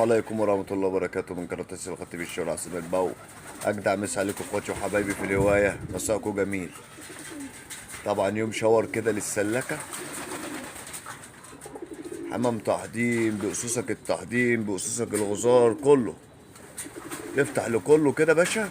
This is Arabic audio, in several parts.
عليكم ورحمة الله وبركاته من قناة السباق تي في الشارع عاصمة البو. أجدع مسا عليكم اخواتي وحبايبي في الهواية، مساءكم جميل. طبعا يوم شاور كده للسلكة، حمام تحضيم بأسوسك التحضيم بأسوسك الغزار كله، تفتح لكله كده باشا،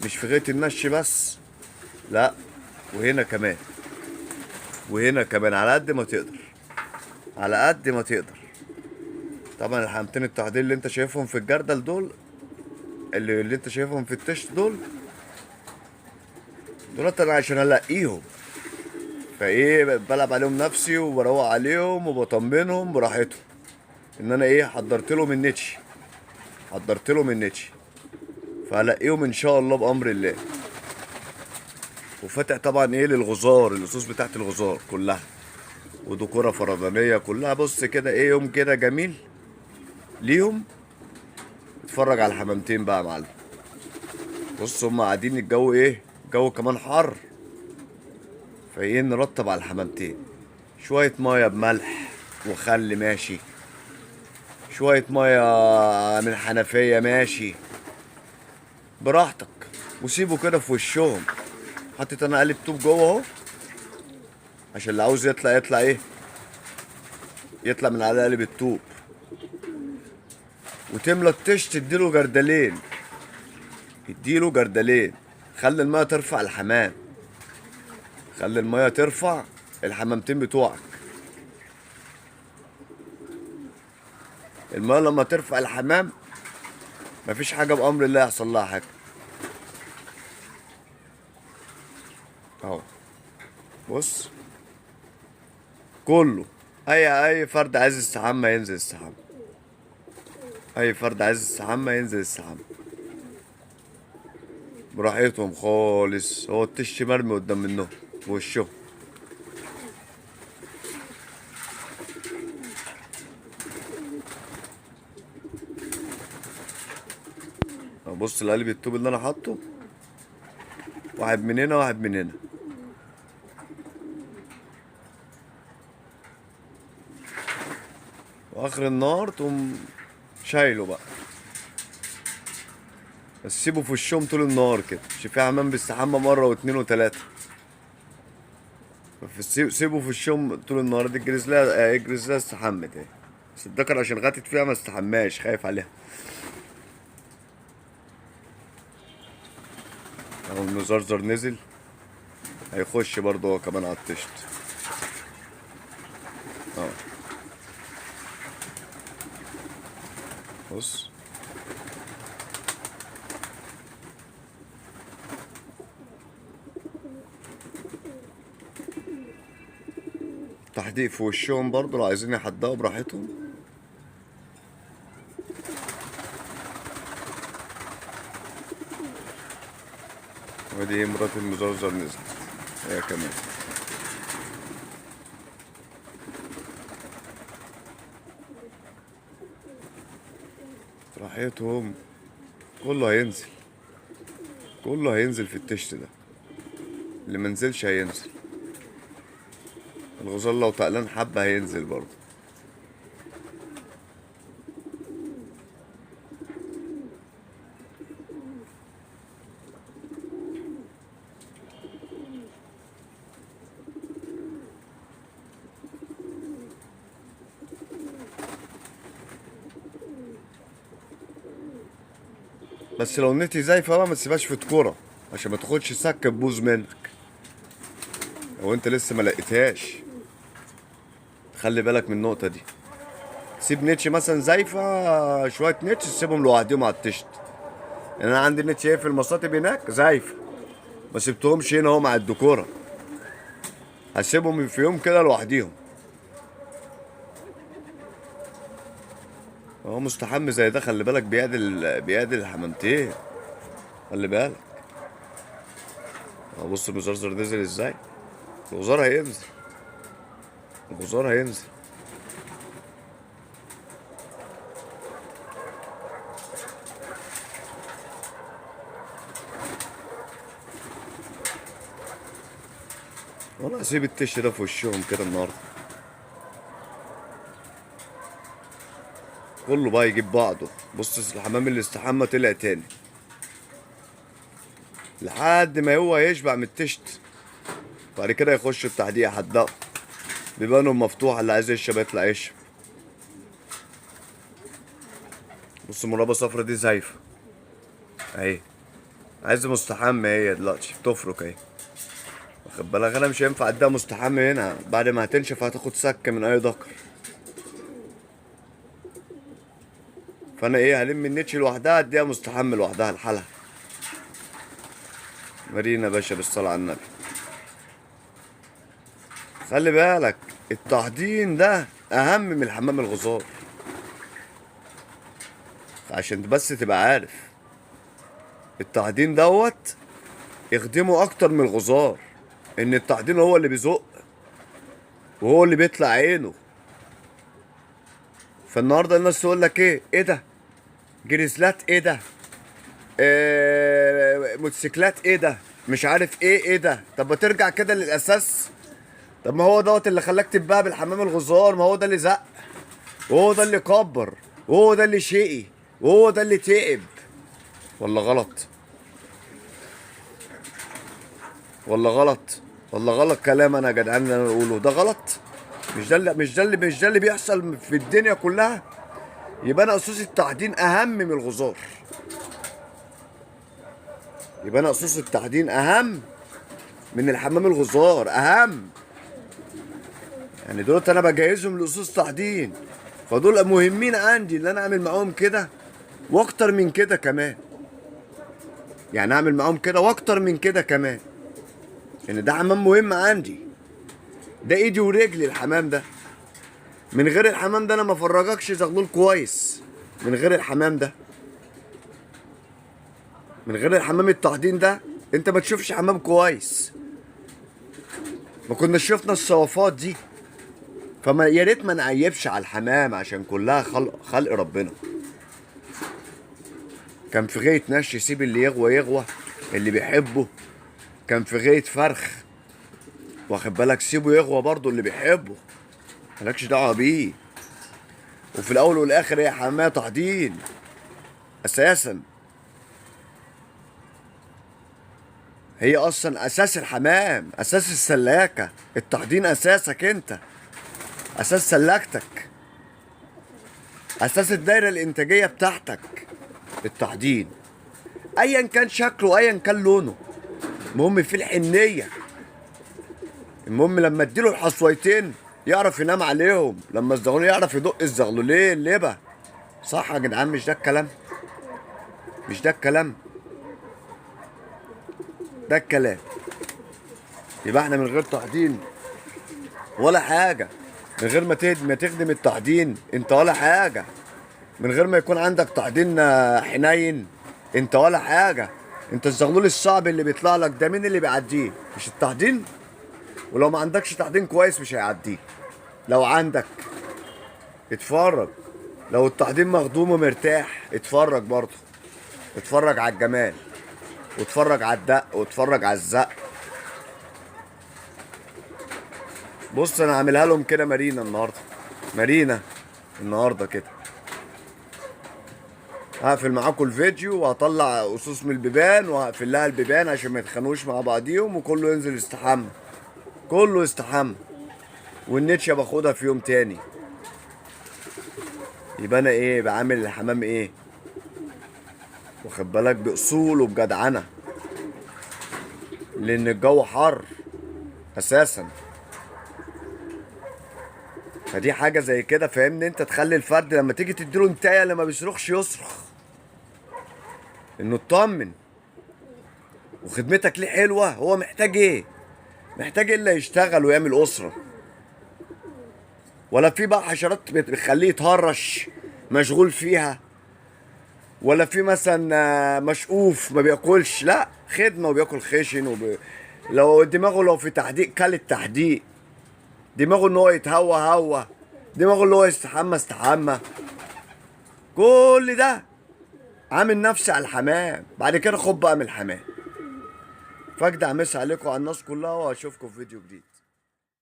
مش في غاية النش بس، لا، وهنا كمان، وهنا كمان على قد ما تقدر، على قد ما تقدر. طبعا الحمامتين التحضير اللي انت شايفهم في الجردل دول، اللي انت شايفهم في التشت دولت انا عشان الاقيهم، فايه بلعب عليهم نفسي وبروق عليهم وبطمنهم براحتهم، ان انا ايه حضرت لهم النتش، فهلاقيهم ان شاء الله بامر الله. وفاتح طبعا ايه للغزار، الاسوس بتاعت الغزار كلها وديكوره فردانيه كلها. بص كده ايه يوم كده جميل ليهم. اتفرج على الحمامتين بقى يا معلم. بص هم قاعدين، الجو ايه، الجو كمان حر، فايه نرطب على الحمامتين شويه ميه بملح وخل ماشي، شويه ميه من الحنفيه ماشي، براحتك، وسيبه كده في وشهم. حطيت انا قالب طوب جوه اهو، عشان اللي عاوز يطلع ايه، يطلع من على قالب الطوب. وتملى الطش، تديله جردلين، اديله جردلين. خلي الميه ترفع الحمام، خلي الميه ترفع الحمامتين بتوعك. الميه لما ترفع الحمام مفيش حاجه بامر الله يحصل لها حاجه. اهو بص، كله اي فرد عايز يستحمى ينزل يستحمى، اي فرد عايز يستحمى ينزل يستحمى براحتهم خالص. هو التش مرمي قدام منهم وشهم. بص لقلب الطوب اللي انا حاطه، واحد من هنا واحد من هنا، واخر النهار تقوم شايله بقى. بس سيبه في وشهم طول النهار كده، مش في حمام بيستحمى مره واتنين وتلاته، سيبه في وشهم طول النهار. دي الجريزلايه استحمت اهي، بس الدكر عشان غاتت فيها ما استحماش، خايف عليها. اهو المزرزر نزل، هيخش برضه هو كمان على الطشت. اه بص، تحديق في وشهم برضه لو عايزين يحدقوا براحتهم. ودي مرات المزرزر نزلت هي كمان براحتهم. كله هينزل، كله هينزل في التشت ده، اللي منزلش هينزل. الغزال لو تقلان حبة هينزل برضه. بس لو النتي زايفة بقى ما تسيبهاش في تكورة، عشان ما تاخدش سكة تبوظ منك لو انت لسه ما لقيتهاش. خلي بالك من النقطة دي. سيب نتش مثلا زايفة، شوية نتش سيبهم لوحدهم على التشت. يعني انا عندي نتش ايه في المصاطب هناك زايفة، ما سبتهمش هنا اهو مع الدكورة، هسيبهم في يوم كده لوحديهم. هو مستحمي زي ده خلي بالك، بيعدل الحمامتين، خلي بالك. اهو بص المزرزر نزل ازاي، الغزار هينزل، الغزار هينزل. وانا هسيب التش ده في وشهم كده النهارده. كله بقى يجيب بعضه. بص الحمام اللي استحمى طلع تاني لحد ما هو يشبع من التشت. بعد كده يخش التحديق يحدقه، بيبانهم مفتوحة، اللي عايز يشرب يطلع يشرب. بص المرابة صفرا دي زايفة اهي، عايز مستحمى هي دلوقتي بتفرك اهي، واخد بالك. انا مش هينفع اديها مستحمى هنا، بعد ما هتنشف هتاخد سكة من اي ذكر. فانا ايه، هلم النتش لوحدها اديها مستحمى لوحدها لحالها. مارينا باشا بالصلاة على النبي. خلي بالك التحضين ده اهم من الحمام الغزار، عشان بس تبقى عارف التحضين دوت يخدمه اكتر من الغزار. ان التحضين هو اللي بيزق وهو اللي بيطلع عينه. فالنهارده الناس تقول لك ايه ده، جريزلات ايه ده، موتوسيكلات ايه ده، مش عارف ايه ده. طب ما ترجع كده للاساس. طب ما هو دوت اللي خلاك تتباع بالحمام الغزار، ما هو ده اللي زق، وهو ده اللي كبر، وهو ده اللي شقي، وهو ده اللي تعب. ولا غلط؟ ولا غلط؟ ولا غلط كلام انا يا جدعان اللي انا بقوله ده غلط؟ مش ده اللي بيحصل في الدنيا كلها. يبقى انا اساس التحضين اهم من الغزار. يبقى انا اساس التحضين اهم من الحمام الغزار، اهم. يعني دول انا بجهزهم لاسس تحضين، فدول مهمين عندي اللي انا اعمل معاهم كده واكتر من كده كمان. يعني اعمل معاهم كده واكتر من كده كمان، ان ده حمام مهم عندي. ده ايدي ورجلي الحمام ده. من غير الحمام ده انا ما افرجكش زغلول كويس. من غير الحمام ده، من غير الحمام التحضين ده انت ما تشوفش حمام كويس. ما كناش شفنا الصوافات دي. فما يا ريت ما نعيبش على الحمام، عشان كلها خلق ربنا. كان في غاية نش يسيب اللي يغوى يغوى، اللي بيحبه. كان في غاية فرخ، واخد بالك، سيبه يغوى برضه اللي بيحبه، مالكش دعوة بيه. وفي الأول والآخر هي حمامية تحضين أساسا. هي أصلا أساس الحمام، أساس السلاكة. التحضين أساسك أنت، أساس سلاكتك، أساس الدايرة الإنتاجية بتاعتك. التحضين أيا كان شكله، أيا كان لونه، المهم في الحنية. المهم لما اديله الحصويتين يعرف ينام عليهم، لما الزغلول يعرف يدق الزغلولين اللبه. صح يا جدعان؟ مش ده الكلام؟ مش ده الكلام؟ ده الكلام. يبقى احنا من غير تحضين ولا حاجه. من غير ما تخدم التحضين انت ولا حاجه. من غير ما يكون عندك تحضين حنين انت ولا حاجه. انت الزغلول الصعب اللي بيطلع لك ده مين اللي بيعديه؟ مش التحضين؟ ولو ما عندكش تحضين كويس مش هيعديه. لو عندك اتفرج، لو التحضين مخدوم ومرتاح اتفرج برضه. اتفرج على الجمال، واتفرج على الدق، واتفرج على الزق. بص انا عاملها لهم كده مارينا النهارده، مارينا النهارده كده. هقفل معاكم الفيديو وهطلع اسوس من البيبان وهقفل لها البيبان عشان ما يتخانقوش مع بعضيهم، وكله ينزل يستحمى. كله يستحمى، والنتشه باخدها في يوم تاني. يبقى انا ايه بعمل الحمام ايه، واخد بالك، باصول وبجدعنه، لان الجو حر اساسا. فدي حاجه زي كده، فاهمني؟ انت تخلي الفرد لما تيجي تديله انتايه اللي ما بيصرخش يصرخ، انه اطمن. وخدمتك ليه حلوه. هو محتاج ايه؟ محتاج الا يشتغل ويعمل اسره. ولا في بقى حشرات بتخليه يتهرش مشغول فيها، ولا في مثلا مشقوف ما بياكلش. لا، خدمه وبياكل خشن لو دماغه لو في تحديق كل التحديق، دماغه ان هو يتهوى هوى، دماغه اللي هو يستحمى استحمى. كل ده عامل نفسي على الحمام. بعد كده خد بقى من الحمام. فاجدع مسا عليكم على الناس كلها، واشوفكم في فيديو جديد.